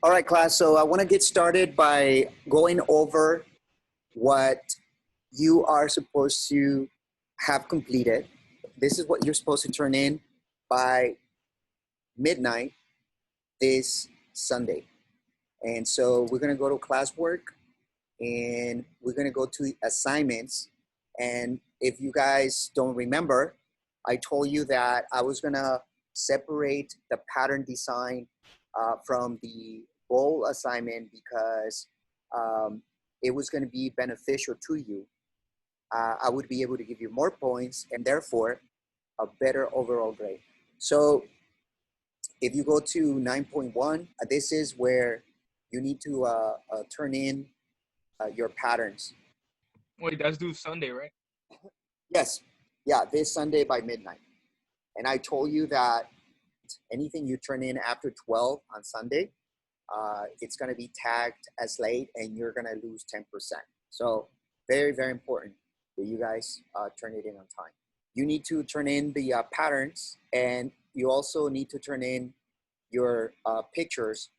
All right, class. So I want to get started by going over what you are supposed to have completed. This is what you're supposed to turn in by midnight this Sunday. And so we're going to go to classwork and we're going to go to assignments. And if you guys don't remember, I told you that I was going to separate the pattern design from the goal assignment because it was going to be beneficial to you. I would be able to give you more points and therefore a better overall grade. So if you go to 9.1, this is where you need to turn in your patterns. Wait, that's due Sunday, right? Yes, yeah, this Sunday by midnight. And I told you that anything you turn in after 12 on Sunday, it's going to be tagged as late and you're going to lose 10%. So very, very important that you guys turn it in on time. You need to turn in the patterns, and you also need to turn in your pictures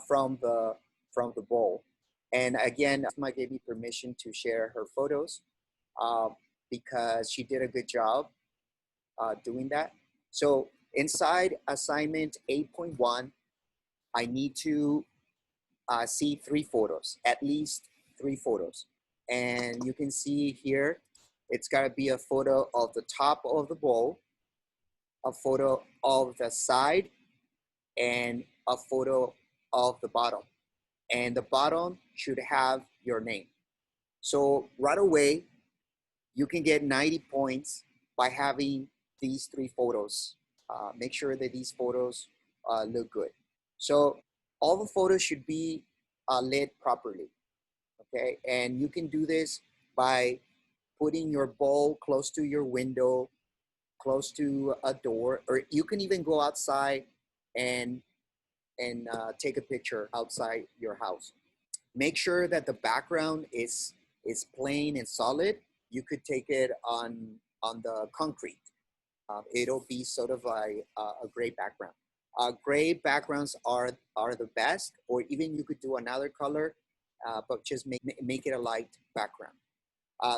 from the bowl. And again, Asma gave me permission to share her photos because she did a good job doing that. So inside assignment 8.1, I need to see 3 photos, at least 3 photos. And you can see here, it's gotta be a photo of the top of the bowl, a photo of the side, and a photo of the bottom. And the bottom should have your name. So right away, you can get 90 points by having these 3 photos. Make sure that these photos look good. So all the photos should be lit properly, okay? And you can do this by putting your bowl close to your window, close to a door, or you can even go outside and take a picture outside your house. Make sure that the background is plain and solid. You could take it on the concrete. It'll be sort of like a gray background. Gray backgrounds are the best, or even you could do another color, but just make it a light background.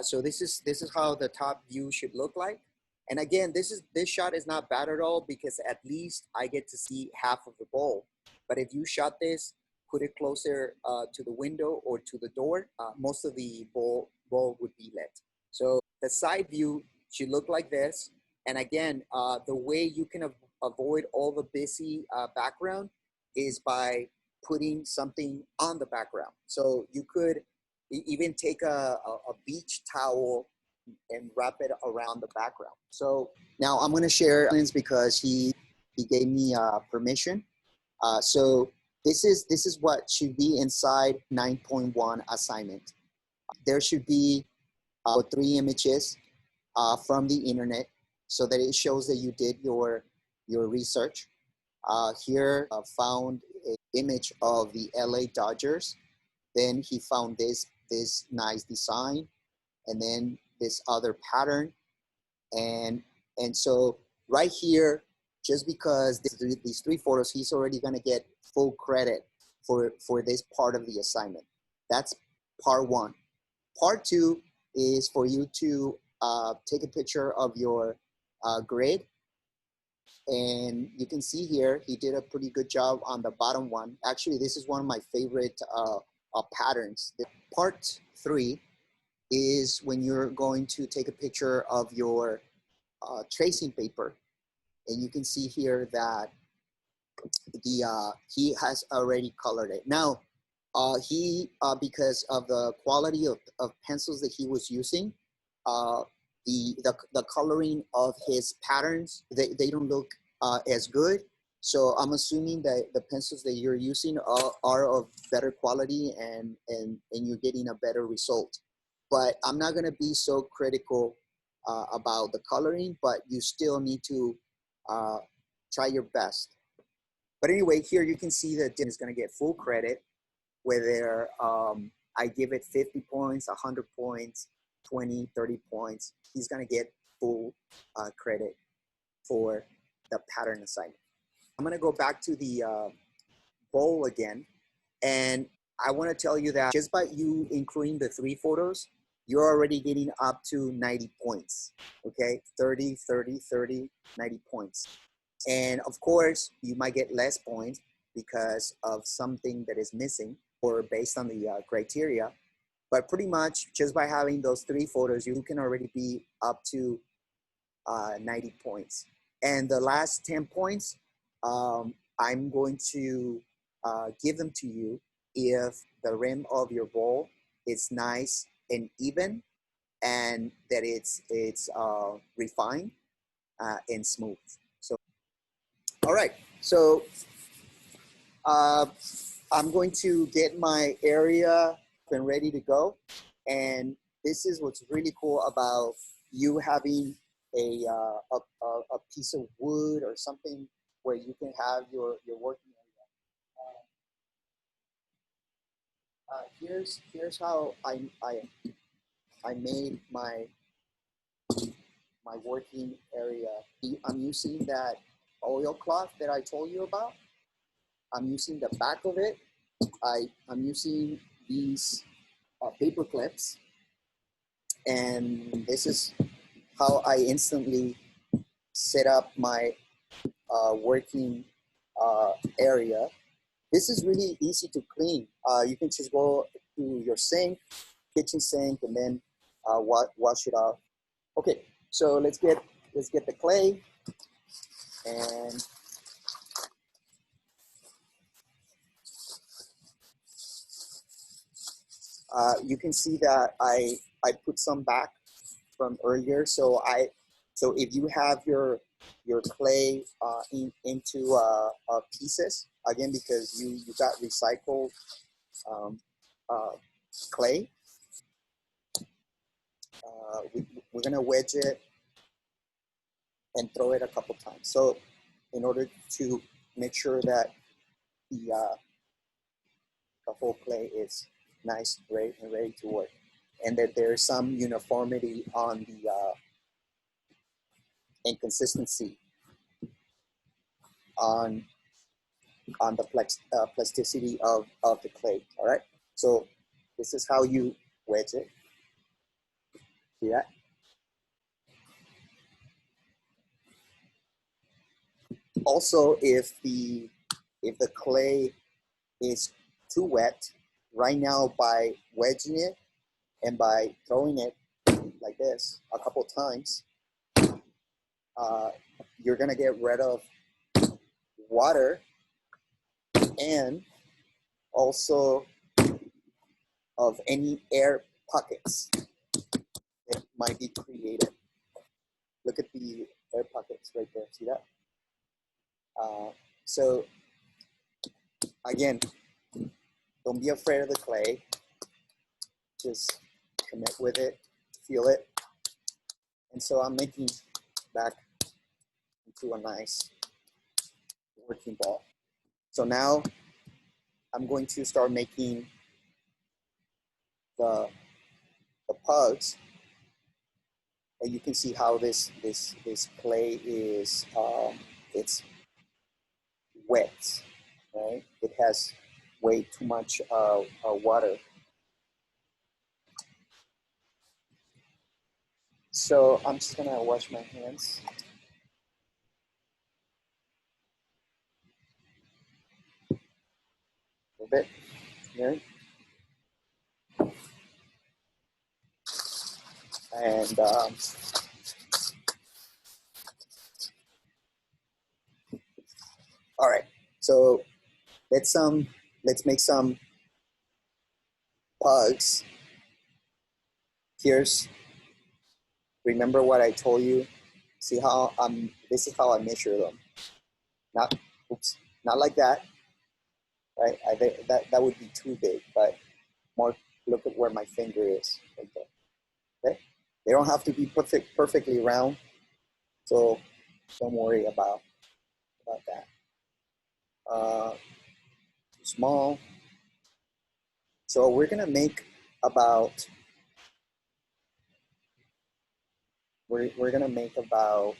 So this is how the top view should look like. And again, this shot is not bad at all because at least I get to see half of the bowl. But if you shot this, put it closer to the window or to the door, most of the bowl would be lit. So the side view should look like this. And again, the way you can avoid all the busy background is by putting something on the background. So you could even take a beach towel and wrap it around the background. So now I'm gonna share because he gave me permission. So this is what should be inside 9.1 assignment. There should be 3 images from the internet so that it shows that you did your research. Here found an image of the LA Dodgers. Then he found this nice design, and then this other pattern, and so right here, just because these 3 photos, he's already gonna get full credit for this part of the assignment. That's part 1. Part 2 is for you to take a picture of your grid, and you can see here he did a pretty good job on the bottom one. Actually, this is one of my favorite patterns. Part 3 is when you're going to take a picture of your tracing paper, and you can see here that he has already colored it. Now, he because of the quality of pencils that he was using, the coloring of his patterns, they don't look as good. So I'm assuming that the pencils that you're using are of better quality and you're getting a better result. But I'm not gonna be so critical about the coloring, but you still need to try your best. But anyway, here you can see that Dylan is gonna get full credit, whether I give it 50 points, 100 points, 20, 30 points. He's gonna get full credit for the pattern assignment. I'm gonna go back to the bowl again, And I want to tell you that just by you including the 3 photos, you're already getting up to 90 points. Okay, 30, 30, 30, 90 points. And of course, you might get less points because of something that is missing or based on the criteria. But pretty much just by having those 3 photos, you can already be up to 90 points. And the last 10 points, I'm going to give them to you if the rim of your bowl is nice and even, and that it's refined and smooth. So, all right. So I'm going to get my area and ready to go. And this is what's really cool about you having a piece of wood or something where you can have your working area. Here's how I made my working area. I'm using that oilcloth that I told you about. I'm using the back of it. I'm using these paper clips, and this is how I instantly set up my working area. This is really easy to clean. You can just go to your sink, kitchen sink, and then wash it off. Okay, so let's get the clay, and you can see that I put some back from earlier. So if you have your clay into pieces again, because you got recycled uh, clay, we're gonna wedge it and throw it a couple times. So in order to make sure that the whole clay is nice, ready to work, and that there's some uniformity on the inconsistency on the plasticity of the clay. All right. So this is how you wedge it. See that? Also, if the clay is too wet, right now by wedging it and by throwing it like this a couple times, you're gonna get rid of water and also of any air pockets that might be created. Look at the air pockets right there. See that? So again, don't be afraid of the clay. Just commit with it, feel it. And so I'm making back into a nice working ball. So now I'm going to start making the pugs. And you can see how this clay is it's wet, right? It has way too much water. So I'm just gonna wash my hands. A little bit here. And all right, so let's make some pugs. Remember what I told you. See how this is how I measure them. Not like that, right? That would be too big, but more look at where my finger is right there. Okay, they don't have to be perfectly round, so don't worry about that. Too small. So we're gonna make about we're gonna make about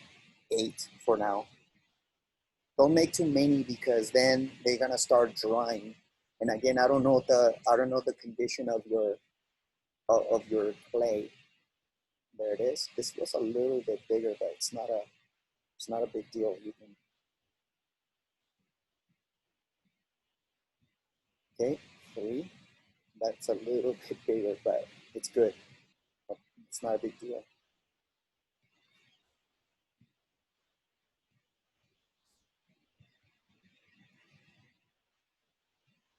8 for now. Don't make too many because then they're gonna start drying And again, I don't know the condition of your clay. There it is. This was a little bit bigger, but it's not a big deal. You can, okay, 3. That's a little bit bigger, but it's good. It's not a big deal.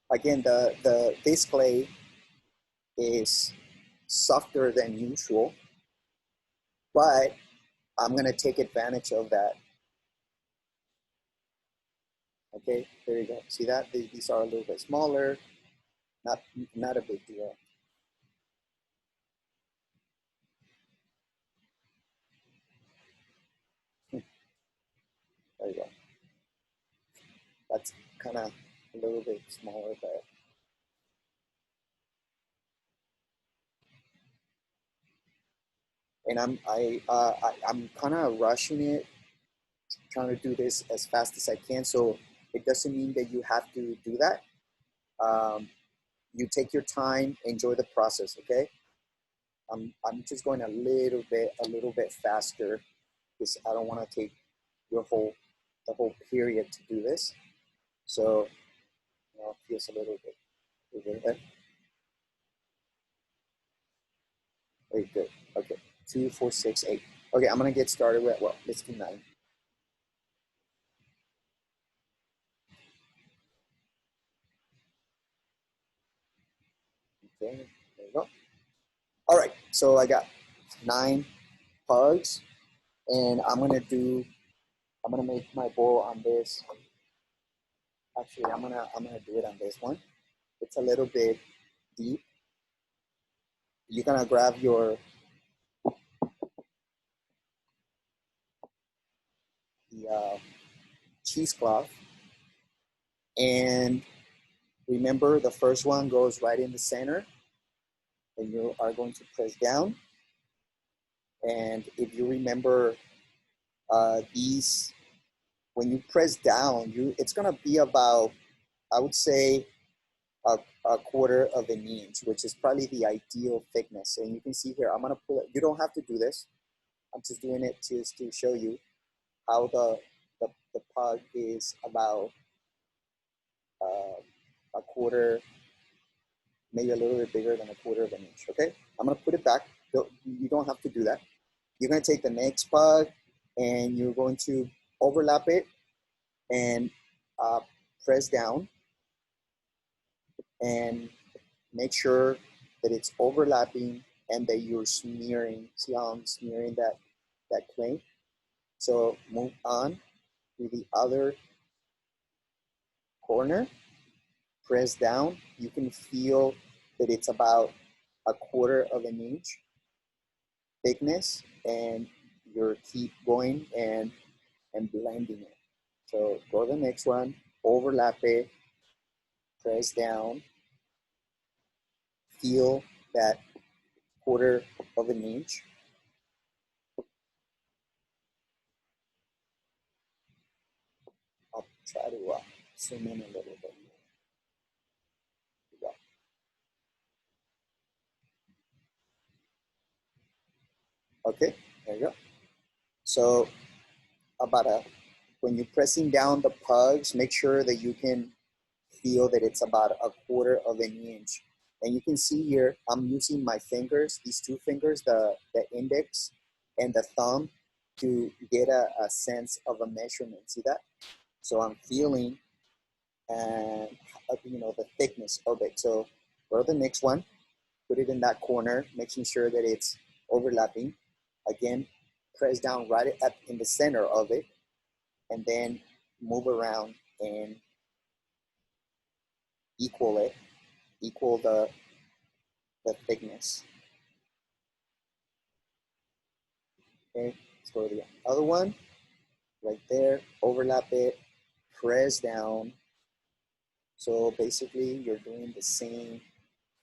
Again, this clay is softer than usual, but I'm gonna take advantage of that. Okay, there you go. See that? These are a little bit smaller, not a big deal. There you go. That's kind of a little bit smaller, but and I'm kind of rushing it, trying to do this as fast as I can. So it doesn't mean that you have to do that. You take your time, enjoy the process. Okay. I'm just going a little bit faster because I don't want to take the whole period to do this. So it feels a little bit. Very good. Okay, 2, 4, 6, 8. Okay, I'm gonna get started with, well, let's do 9. Okay, there you go. All right, so I got 9 pugs, and I'm gonna make my bowl on this. Actually, I'm gonna do it on this one. It's a little bit deep. You're gonna grab your cheesecloth, and remember the first one goes right in the center, and you are going to press down. And if you remember these, when you press down, it's gonna be about, I would say, a quarter of an inch, which is probably the ideal thickness. And you can see here, I'm gonna pull it. You don't have to do this. I'm just doing it just to show you how the pug is about a quarter, maybe a little bit bigger than a quarter of an inch. Okay, I'm gonna put it back. You don't have to do that. You're gonna take the next pug and you're going to overlap it and press down and make sure that it's overlapping and that you're smearing. See how I'm smearing that clay? So move on to the other corner, press down. You can feel that it's about a quarter of an inch thickness, and you keep going and blending it. So go to the next one, overlap it, press down, feel that quarter of an inch. I'll try to zoom in a little bit. Okay, there you go. So when you're pressing down the pugs, make sure that you can feel that it's about a quarter of an inch. And you can see here, I'm using my fingers, these 2 fingers, the index and the thumb, to get a sense of a measurement. See that? So I'm feeling and the thickness of it. So go to the next one, put it in that corner, making sure that it's overlapping. Again, press down right in the center of it, and then move around and equal the thickness. Okay, let's go to the other one, right there, overlap it, press down. So basically you're doing the same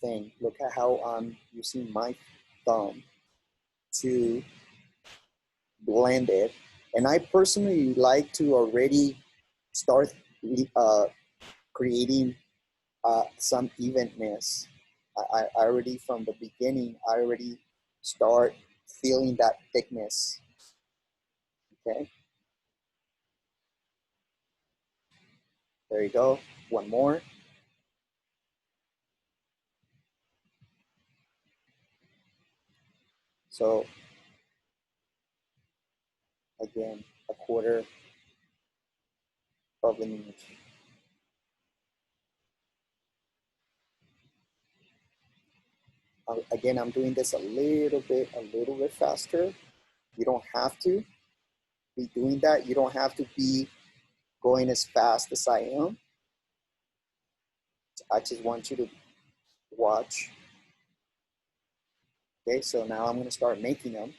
thing. Look at how I'm using my thumb to blend it. And I personally like to already start creating some evenness. I already, from the beginning, I already start feeling that thickness, okay? There you go, one more. So again, a quarter of an inch. Again, I'm doing this a little bit faster. You don't have to be doing that. You don't have to be going as fast as I am. I just want you to watch. Okay, so now I'm gonna start making them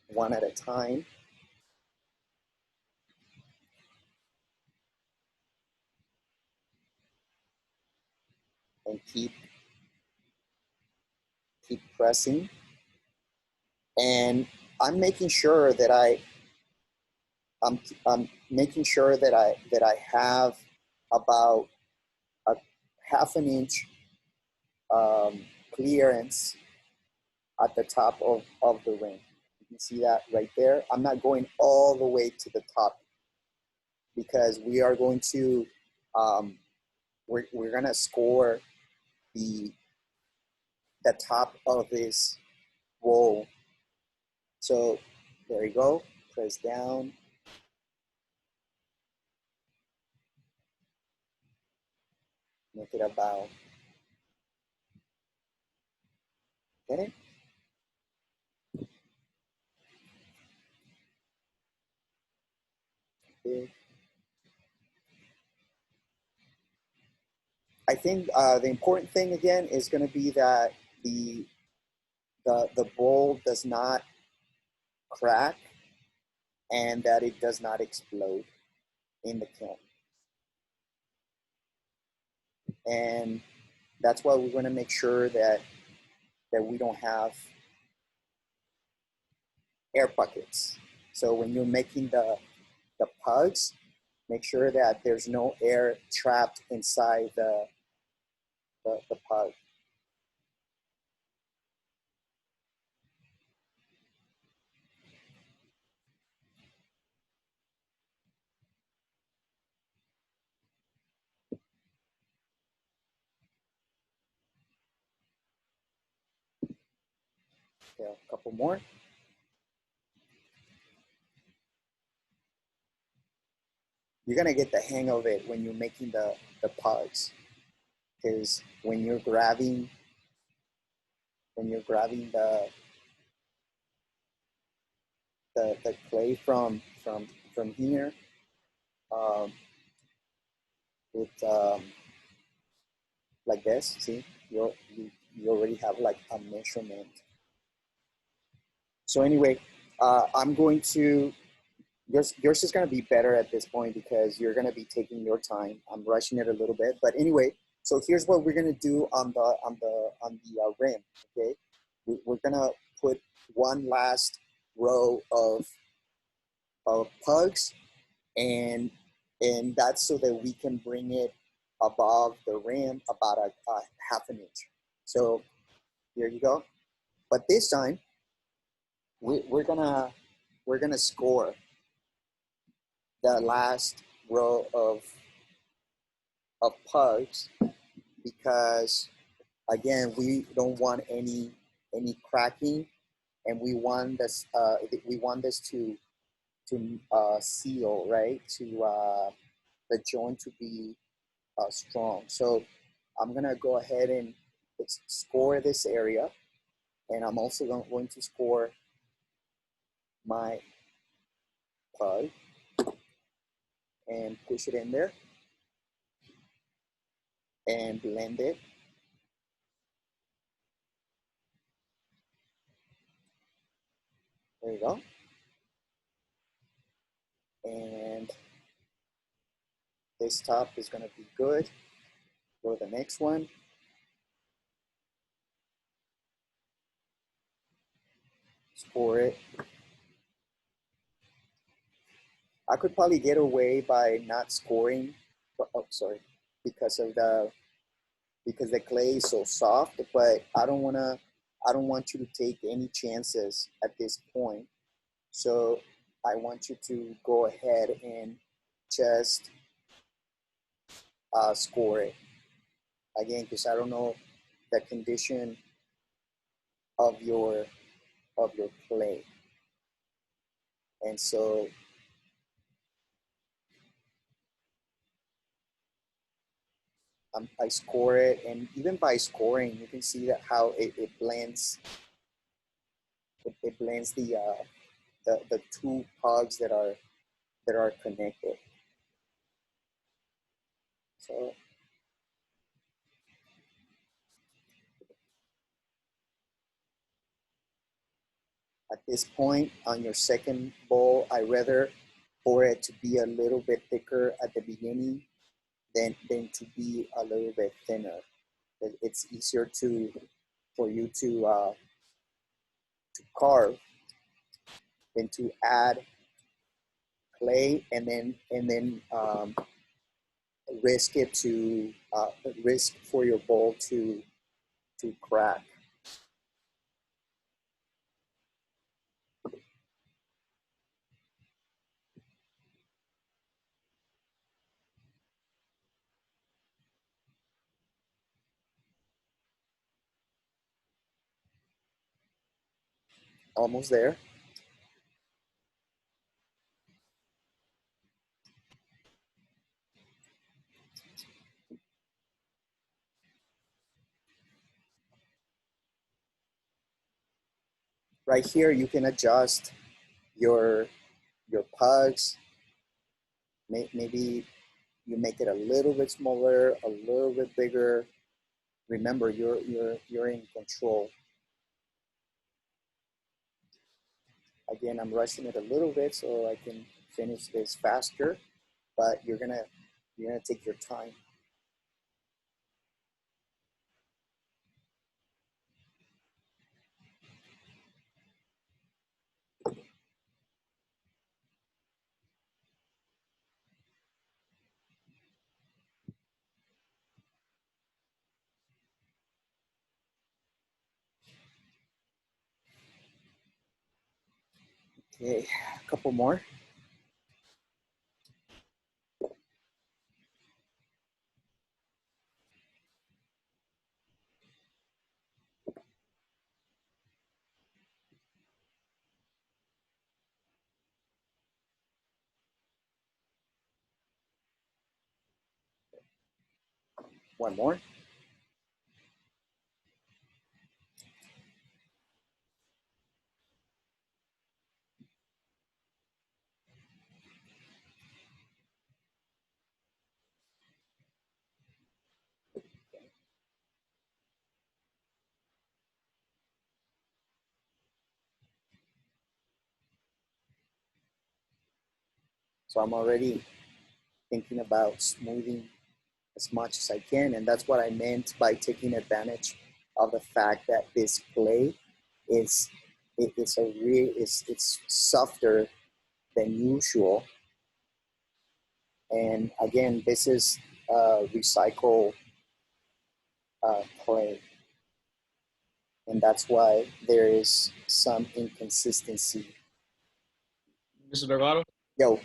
one at a time. And keep pressing. And I'm making sure that I'm making sure that I have about a half an inch clearance at the top of the ring. You can see that right there. I'm not going all the way to the top because we are going to we're gonna score the top of this roll. So there you go. Press down. Make it about. Okay. Okay. I think the important thing again is going to be that the bowl does not crack and that it does not explode in the kiln. And that's why we're going to make sure that we don't have air pockets. So when you're making the pugs, make sure that there's no air trapped inside the pug. Okay, a couple more. You're gonna get the hang of it when you're making the pugs, because when you're grabbing the clay from here, um, it like this. See, you already have like a measurement. So anyway, I'm going to. Yours is going to be better at this point because you're going to be taking your time. I'm rushing it a little bit, but anyway. So here's what we're going to do on the rim. Okay, we're going to put one last row of pugs, and that's so that we can bring it above the rim about a half an inch. So here you go. But this time we're gonna score the last row of pugs because again we don't want any cracking, and we want this to seal, right, to the joint to be strong. So I'm gonna go ahead and score this area, and I'm also going to score my pug and push it in there and blend it. There you go. And this top is gonna be good. Go to the next one. Score it. I could probably get away by not scoring. Oh, sorry. because the clay is so soft. But I don't want you to take any chances at this point. So I want you to go ahead and just score it again, because I don't know the condition of your clay. And so I score it, and even by scoring, you can see that how it blends. It blends the two pugs that are connected. So at this point on your second bowl, I rather for it to be a little bit thicker at the beginning than to be a little bit thinner. It's easier for you to carve than to add clay and then risk it to risk for your bowl to crack. Almost there. Right here, you can adjust your pugs. Maybe you make it a little bit smaller, a little bit bigger. Remember, you're in control. Again, I'm rushing it a little bit so I can finish this faster, but you're gonna take your time. Okay, a couple more. One more. So I'm already thinking about smoothing as much as I can, and that's what I meant by taking advantage of the fact that this clay is it's softer than usual. And again, this is recycled clay, and that's why there is some inconsistency. Mr. Delgado, Yo,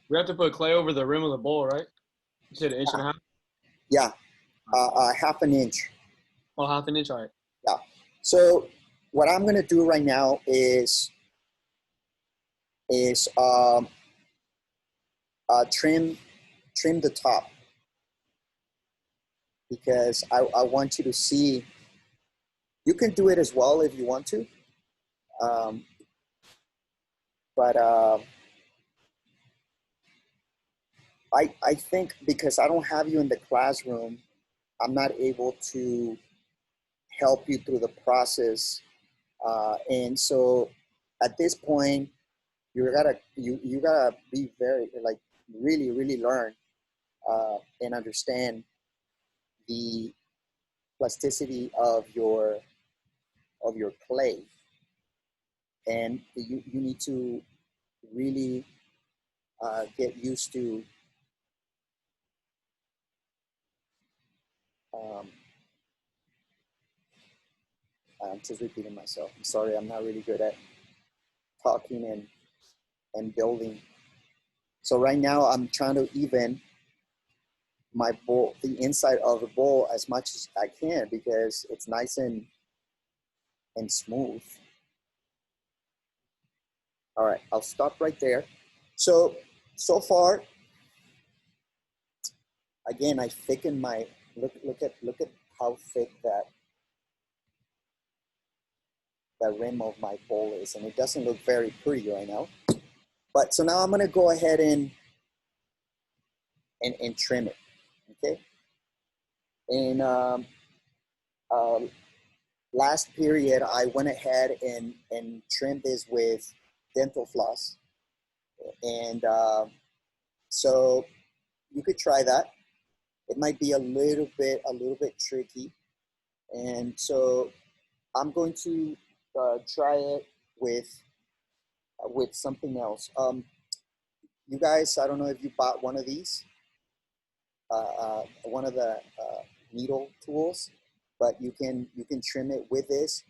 we have to put clay over the rim of the bowl, right? You said an inch and a half? yeah, half an inch. Oh, half an inch, all right. Yeah. So what I'm gonna do right now is trim the top, because I want you to see. You can do it as well if you want to, um, but I think because I don't have you in the classroom, I'm not able to help you through the process, and so at this point you gotta be very, like, really learn and understand the plasticity of your clay, and you need to really get used to Um, I'm just repeating myself. I'm sorry, I'm not really good at talking and building. So right now I'm trying to even my bowl, the inside of the bowl as much as I can because it's nice and smooth. All right, I'll stop right there. So far, again, I thicken my, look at how thick that rim of my bowl is, and it doesn't look very pretty right now. But so now I'm gonna go ahead and trim it, okay? And last period, I went ahead and trimmed this with dental floss. And so you could try that. It might be a little bit tricky. And so I'm going to try it with something else. You guys, I don't know if you bought one of these, one of the needle tools, but you can trim it with this.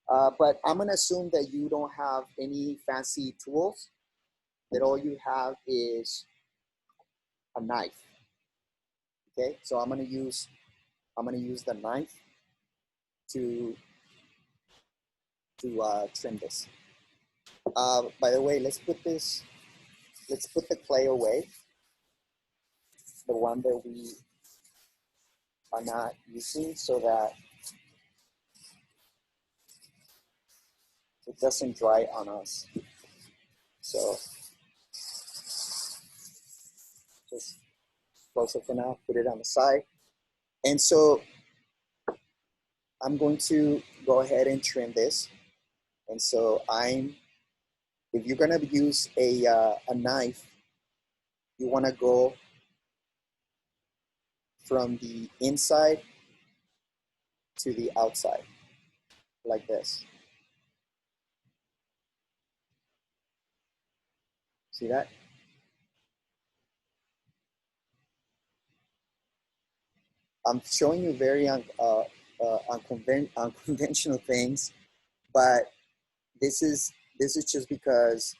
But I'm gonna assume that you don't have any fancy tools, that all you have is a knife. Okay, so I'm gonna use the knife to trim this. By the way, let's put the clay away, the one that we are not using, so that it doesn't dry on us. So just close it for now, put it on the side. And so I'm going to go ahead and trim this. And so if you're gonna use a knife, you wanna go from the inside to the outside, like this. See that? I'm showing you very unconventional things, but this is just because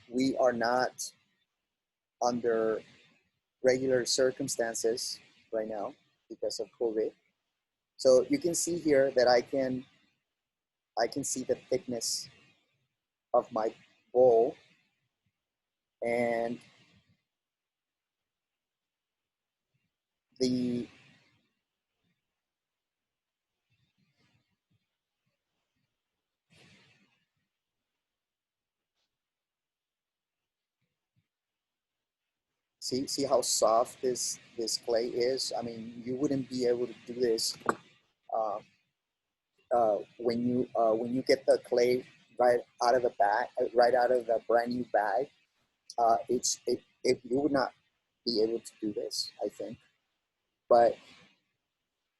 we are not under regular circumstances right now because of COVID. So you can see here that I can see the thickness of my bowl, and the see how soft this clay is. I mean, you wouldn't be able to do this when you get the clay right out of the bag, right out of the brand new bag. You would not be able to do this, I think. But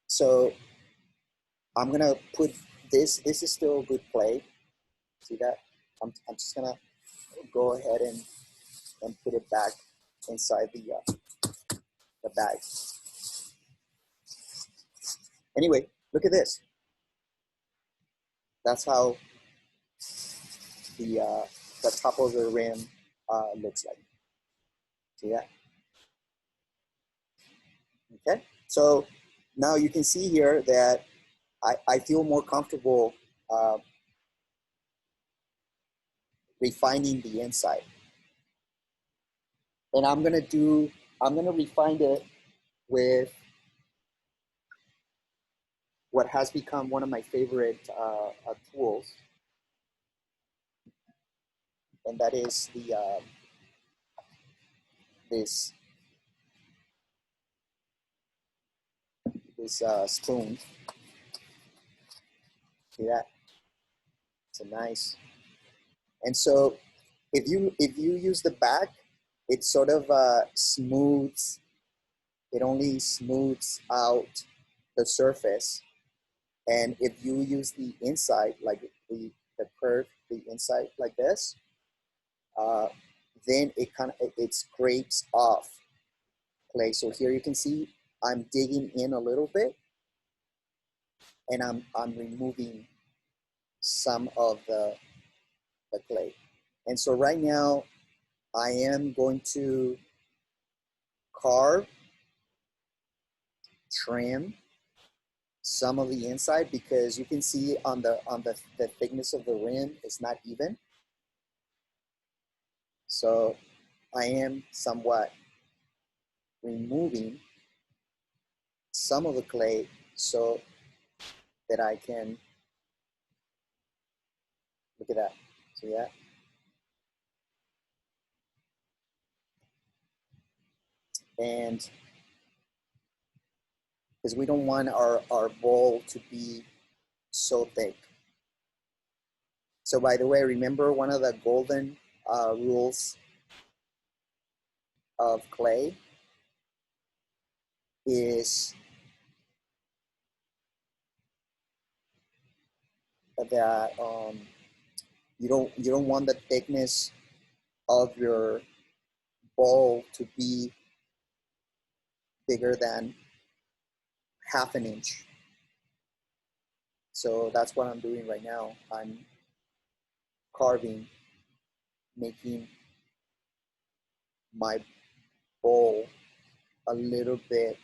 so I'm gonna put this. This is still good clay. See that? I'm just gonna go ahead and put it back inside the bag. Anyway, look at this. That's how the top of the rim looks like. See that? Okay. So now you can see here that I feel more comfortable refining the inside. And I'm gonna refine it with what has become one of my favorite tools, and that is this spoon. See that? It's a nice. And so if you use the back, it sort of smooths. It only smooths out the surface. And if you use the inside, like the curve, the inside like this, then it scrapes off clay. So here you can see I'm digging in a little bit, and I'm removing some of the clay. And so right now, I am going to carve, trim some of the inside, because you can see on the thickness of the rim is not even. So I am somewhat removing some of the clay so that I can, look at that, see that? And because we don't want our bowl to be so thick. So by the way, remember one of the golden rules of clay is that you don't want the thickness of your bowl to be bigger than half an inch. So that's what I'm doing right now. I'm carving, making my bowl a little bit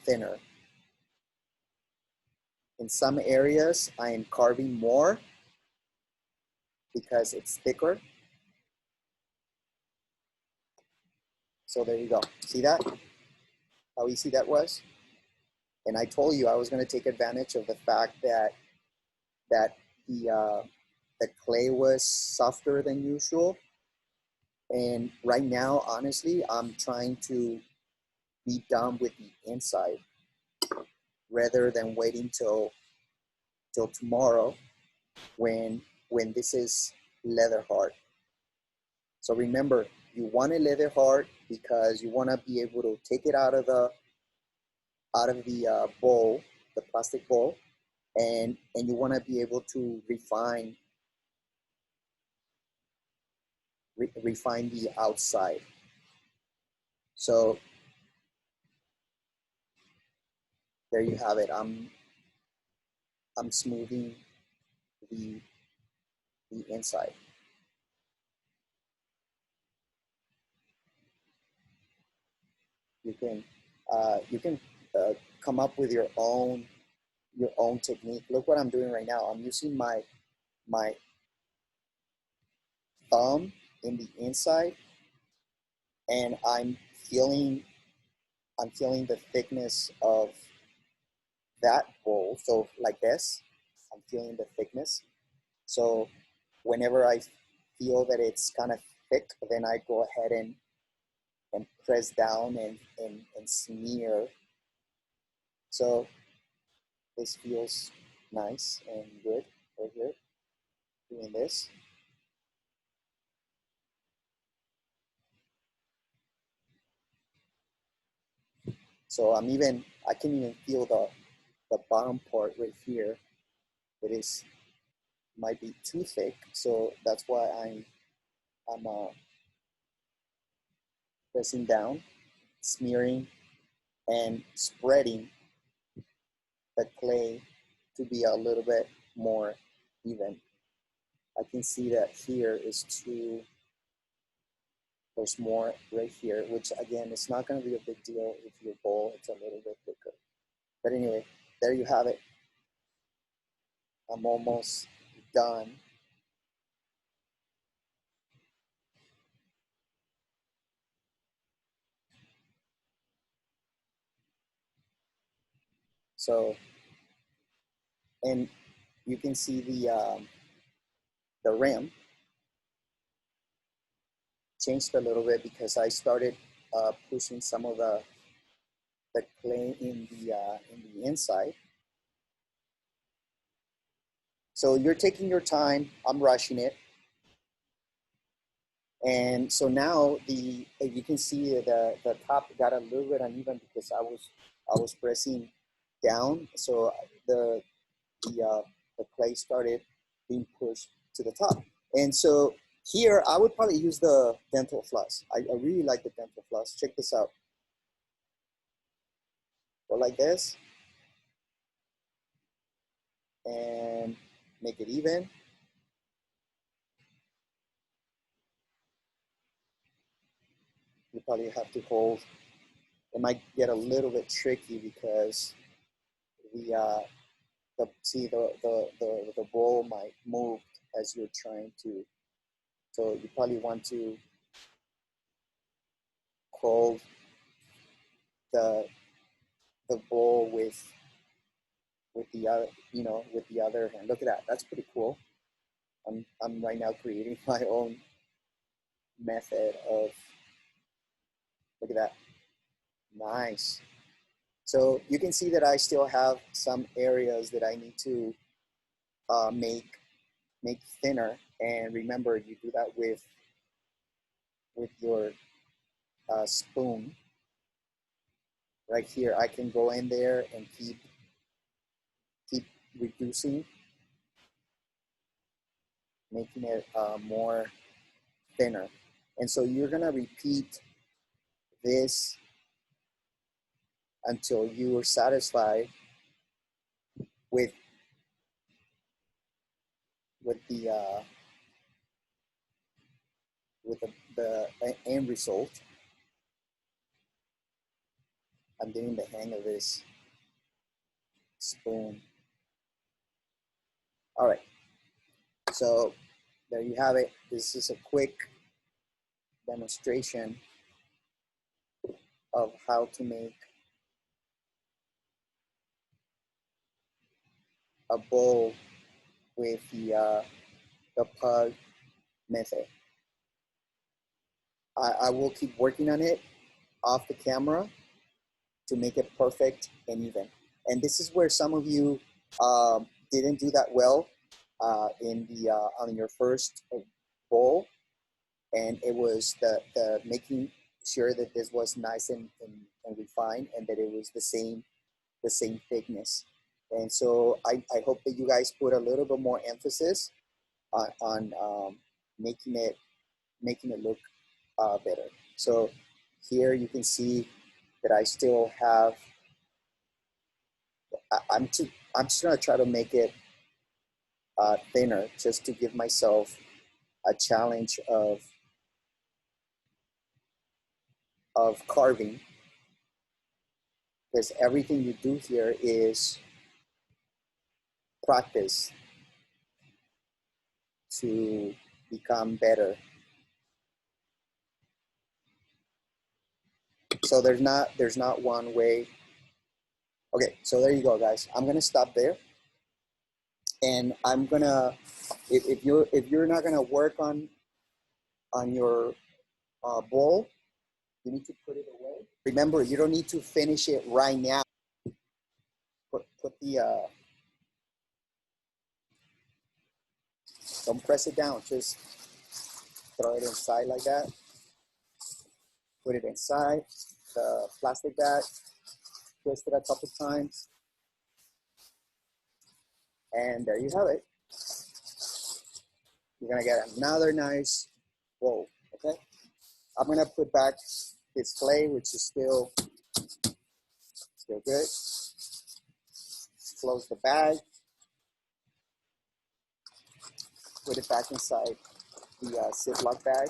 thinner. In some areas, I am carving more because it's thicker. So there you go. See that? How easy that was? And I told you I was going to take advantage of the fact that the clay was softer than usual. And right now, honestly, I'm trying to be done with the inside rather than waiting till tomorrow when this is leather hard. So remember, you want a leather hard because you want to be able to take it out of the bowl, the plastic bowl, and you want to be able to refine the outside. So there you have it. I'm smoothing the inside. You can come up with your own technique. Look what I'm doing right now. I'm using my thumb in the inside, and I'm feeling the thickness of that bowl. So like this, I'm feeling the thickness. So whenever I feel that it's kind of thick, then I go ahead and press down and smear. So this feels nice and good right here, doing this. So I can even feel the bottom part right here. It is might be too thick, so that's why I'm pressing down, smearing, and spreading the clay to be a little bit more even. I can see that here is too, there's more right here, which again, it's not going to be a big deal if your bowl it's a little bit thicker. But anyway, there you have it. I'm almost done. So, and you can see the rim changed a little bit because I started pushing some of the clay in the inside. So you're taking your time. I'm rushing it. And so now you can see the top got a little bit uneven because I was pressing down. So the clay started being pushed to the top. And so Here, I would probably use the dental floss. I really like the dental floss. Check this out. Go like this. And make it even. You probably have to hold. It might get a little bit tricky because the bowl might move as you're trying to. So you probably want to hold the bowl with the other, with the other hand. Look at that. That's pretty cool. I'm right now creating my own method of. Look at that. Nice. So you can see that I still have some areas that I need to make thinner. And remember, you do that with your spoon. Right here, I can go in there and keep reducing, making it more thinner. And so you're gonna repeat this until you are satisfied with the end result. I'm getting the hang of this spoon. All right, so there you have it. This is a quick demonstration of how to make a bowl with the pug method. I will keep working on it off the camera to make it perfect and even. And this is where some of you didn't do that well in the on your first bowl, and it was the making sure that this was nice and refined, and that it was the same thickness. And so I hope that you guys put a little bit more emphasis on making it look better. So here you can see that I still have. I'm just gonna try to make it thinner, just to give myself a challenge of carving, because everything you do here is practice to become better. So there's not one way. Okay, so there you go, guys. I'm gonna stop there, and I'm gonna, if you're not gonna work on your bowl, you need to put it away. Remember, you don't need to finish it right now. Put the don't press it down. Just throw it inside like that. Put it inside the plastic bag. Twist it a couple times, and there you have it. You're gonna get another nice bowl. Okay, I'm gonna put back this clay, which is still good. Close the bag. Put it back inside the Ziploc bag.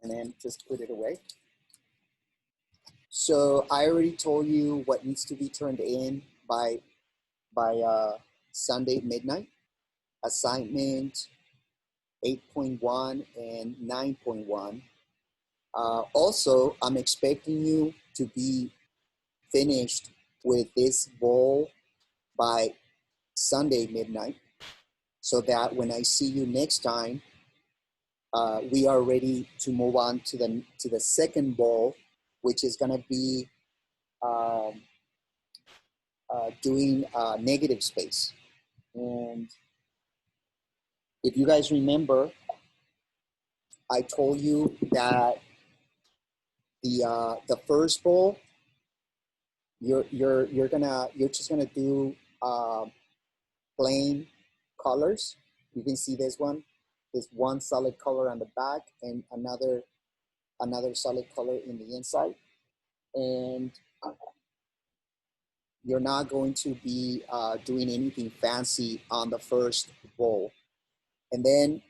And then just put it away. So I already told you what needs to be turned in by Sunday midnight. Assignment 8.1 and 9.1. Also, I'm expecting you to be finished with this bowl by Sunday midnight, so that when I see you next time, we are ready to move on to the second bowl, which is going to be doing negative space. And if you guys remember, I told you that the first bowl you're just gonna do plain colors. You can see this one. There's one solid color on the back and another solid color in the inside. And you're not going to be doing anything fancy on the first bowl. And then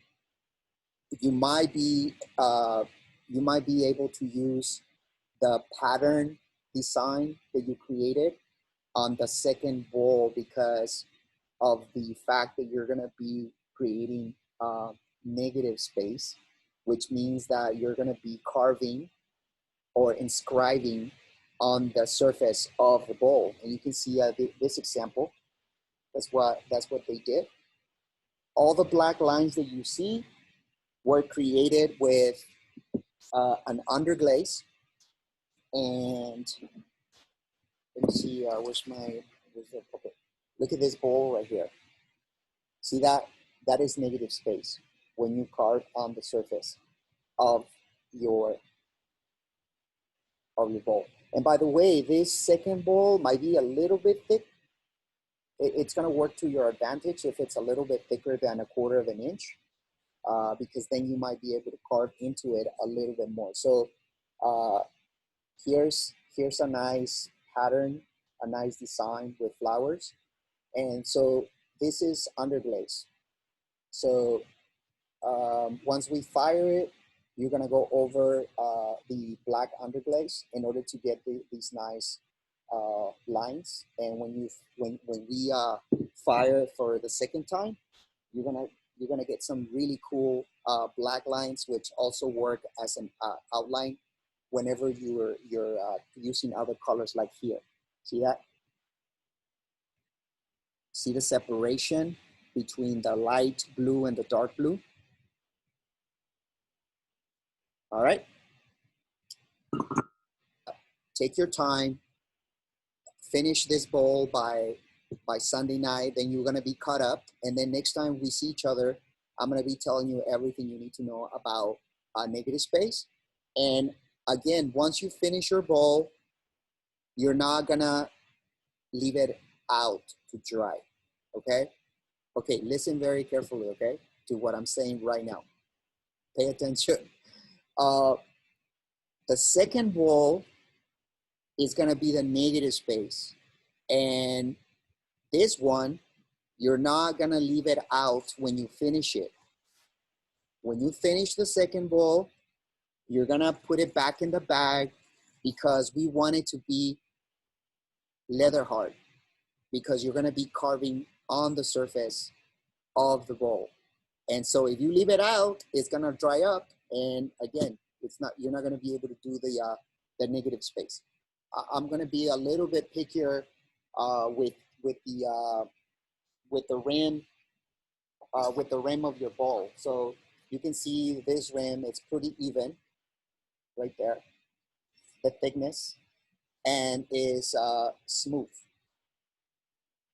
you might be able to use the pattern design that you created on the second bowl because of the fact that you're going to be creating negative space, which means that you're going to be carving or inscribing on the surface of the bowl. And you can see this example. That's what they did. All the black lines that you see were created with an underglaze. And let me see, where's the, okay. Look at this bowl right here. See that? That is negative space when you carve on the surface of your bowl. And by the way, this second bowl might be a little bit thick. It's gonna work to your advantage if it's a little bit thicker than 1/4 of an inch, because then you might be able to carve into it a little bit more. So here's a nice pattern, a nice design with flowers. And so this is underglaze. So once we fire it, you're gonna go over the black underglaze in order to get these nice lines. And when we fire for the second time, you're gonna get some really cool black lines, which also work as an outline whenever you're using other colors like here. See that? See the separation between the light blue and the dark blue? All right. Take your time, finish this bowl by Sunday night, then you're gonna be caught up. And then next time we see each other, I'm gonna be telling you everything you need to know about negative space. And again, once you finish your bowl, you're not gonna leave it out to dry, okay? Okay, listen very carefully, okay, to what I'm saying right now. Pay attention. The second bowl is gonna be the negative space. And this one, you're not gonna leave it out when you finish it. When you finish the second bowl, you're gonna put it back in the bag because we want it to be leather hard, because you're gonna be carving on the surface of the bowl. And so if you leave it out, it's gonna dry up, and again, you're not gonna be able to do the negative space. I'm gonna be a little bit pickier with the rim of your bowl. So you can see this rim, it's pretty even right there, the thickness, and is smooth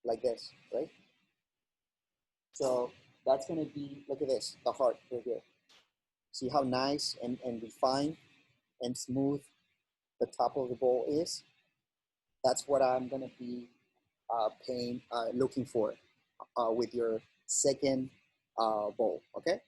like this, right? So that's gonna be, look at this, the heart right here. See how nice and refined and smooth the top of the bowl is? That's what I'm gonna be looking for with your second bowl, okay?